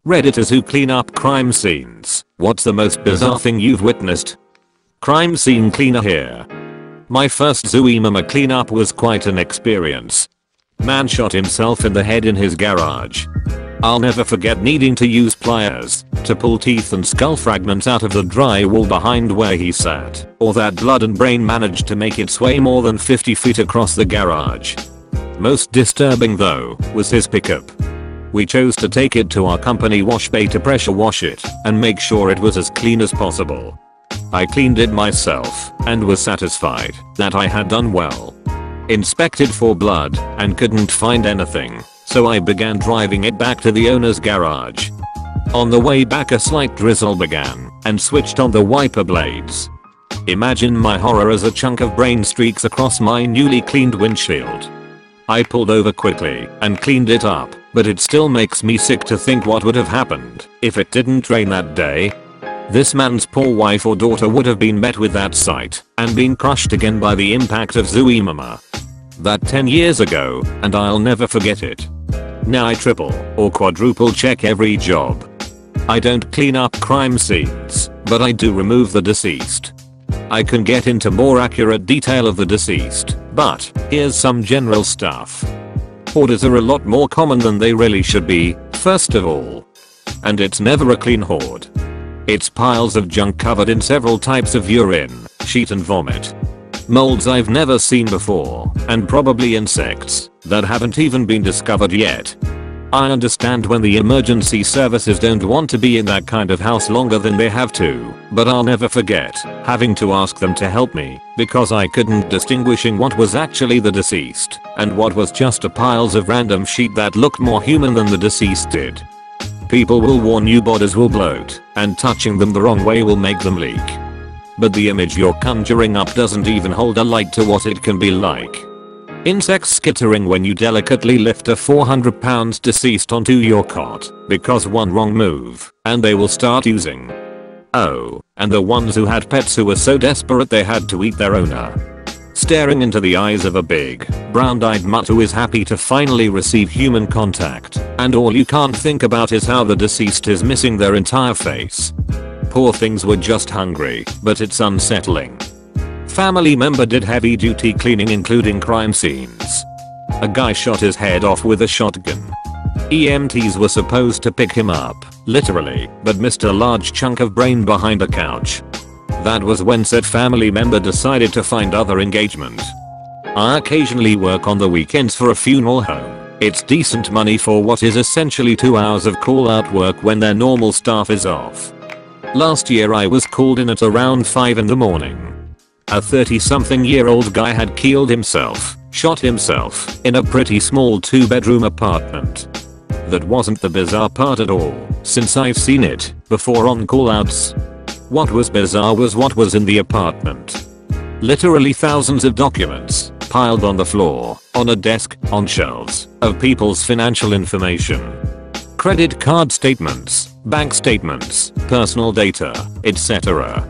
Redditors who clean up crime scenes. What's the most bizarre thing you've witnessed? Crime scene cleaner here. My first Zuimama cleanup was quite an experience. Man shot himself in the head in his garage. I'll never forget needing to use pliers to pull teeth and skull fragments out of the drywall behind where he sat, or that blood and brain managed to make its way more than 50 feet across the garage. Most disturbing though was his pickup. We chose to take it to our company wash bay to pressure wash it and make sure it was as clean as possible. I cleaned it myself and was satisfied that I had done well. Inspected for blood and couldn't find anything, so I began driving it back to the owner's garage. On the way back a slight drizzle began and switched on the wiper blades. Imagine my horror as a chunk of brain streaks across my newly cleaned windshield. I pulled over quickly and cleaned it up, but it still makes me sick to think what would have happened if it didn't rain that day. This man's poor wife or daughter would have been met with that sight and been crushed again by the impact of Zuimama. That 10 years ago, and I'll never forget it. Now I triple or quadruple check every job. I don't clean up crime scenes, but I do remove the deceased. I can get into more accurate detail of the deceased, but here's some general stuff. Hoarders are a lot more common than they really should be, first of all. And it's never a clean hoard. It's piles of junk covered in several types of urine, sheet and vomit. Molds I've never seen before, and probably insects that haven't even been discovered yet. I understand when the emergency services don't want to be in that kind of house longer than they have to, but I'll never forget having to ask them to help me because I couldn't distinguishing what was actually the deceased and what was just a piles of random sheet that looked more human than the deceased did. People will warn you bodies will bloat, and touching them the wrong way will make them leak. But the image you're conjuring up doesn't even hold a light to what it can be like. Insects skittering when you delicately lift a 400 pounds deceased onto your cot because one wrong move and they will start using. Oh, and the ones who had pets who were so desperate they had to eat their owner. Staring into the eyes of a big, brown-eyed mutt who is happy to finally receive human contact, and all you can't think about is how the deceased is missing their entire face. Poor things were just hungry, but it's unsettling. Family member did heavy duty cleaning including crime scenes. A guy shot his head off with a shotgun. EMTs were supposed to pick him up, literally, but missed a large chunk of brain behind a couch. That was when said family member decided to find other engagement. I occasionally work on the weekends for a funeral home. It's decent money for what is essentially 2 hours of call out work when their normal staff is off. Last year I was called in at around 5 in the morning. A 30-something-year-old guy had killed himself, shot himself, in a pretty small 2-bedroom apartment. That wasn't the bizarre part at all, since I've seen it before on call-outs. What was bizarre was what was in the apartment. Literally thousands of documents, piled on the floor, on a desk, on shelves, of people's financial information. Credit card statements, bank statements, personal data, etc.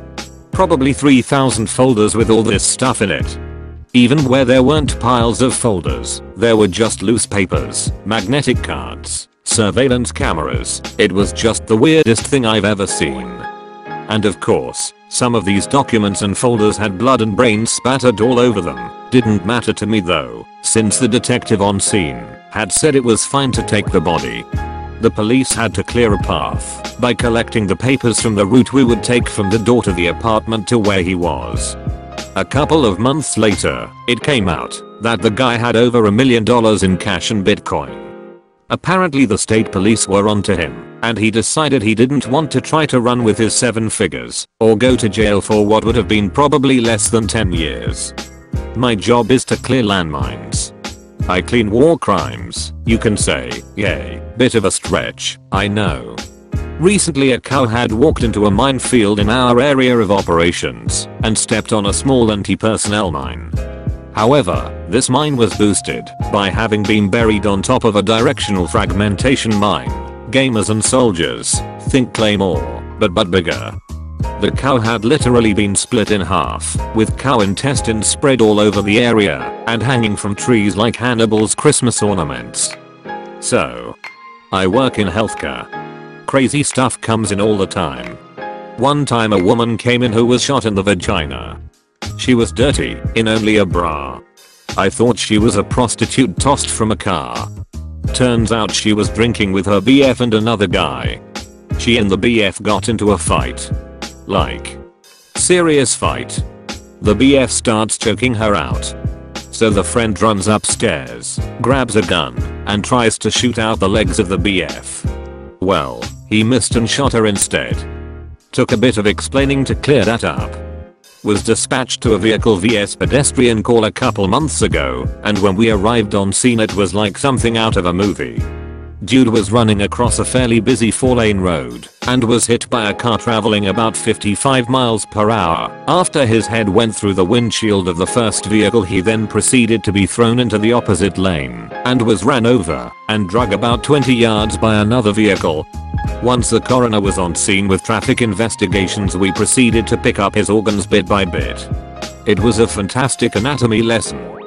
Probably 3,000 folders with all this stuff in it. Even where there weren't piles of folders, there were just loose papers, magnetic cards, surveillance cameras. It was just the weirdest thing I've ever seen. And of course, some of these documents and folders had blood and brains spattered all over them. Didn't matter to me though, since the detective on scene had said it was fine to take the body. The police had to clear a path by collecting the papers from the route we would take from the door to the apartment to where he was. A couple of months later, it came out that the guy had over $1 million in cash and Bitcoin. Apparently the state police were onto him, and he decided he didn't want to try to run with his 7 figures or go to jail for what would have been probably less than 10 years. My job is to clear landmines. I clean war crimes, you can say. Yay, bit of a stretch, I know. Recently a cow had walked into a minefield in our area of operations and stepped on a small anti-personnel mine. However, this mine was boosted by having been buried on top of a directional fragmentation mine. Gamers and soldiers, think Claymore, but bigger. The cow had literally been split in half, with cow intestines spread all over the area and hanging from trees like Hannibal's Christmas ornaments. So, I work in healthcare. crazy stuff comes in all the time. One time a woman came in who was shot in the vagina. She was dirty, in only a bra. I thought she was a prostitute tossed from a car. Turns out she was drinking with her BF and another guy. She and the BF got into a fight. Like, serious fight. The BF starts choking her out. So the friend runs upstairs, grabs a gun, and tries to shoot out the legs of the BF. Well, he missed and shot her instead. Took a bit of explaining to clear that up. Was dispatched to a vehicle vs pedestrian call a couple months ago, and when we arrived on scene it was like something out of a movie. Dude was running across a fairly busy 4-lane road and was hit by a car traveling about 55 miles per hour. After his head went through the windshield of the first vehicle, he then proceeded to be thrown into the opposite lane and was ran over and dragged about 20 yards by another vehicle. Once the coroner was on scene with traffic investigations, we proceeded to pick up his organs bit by bit. It was a fantastic anatomy lesson.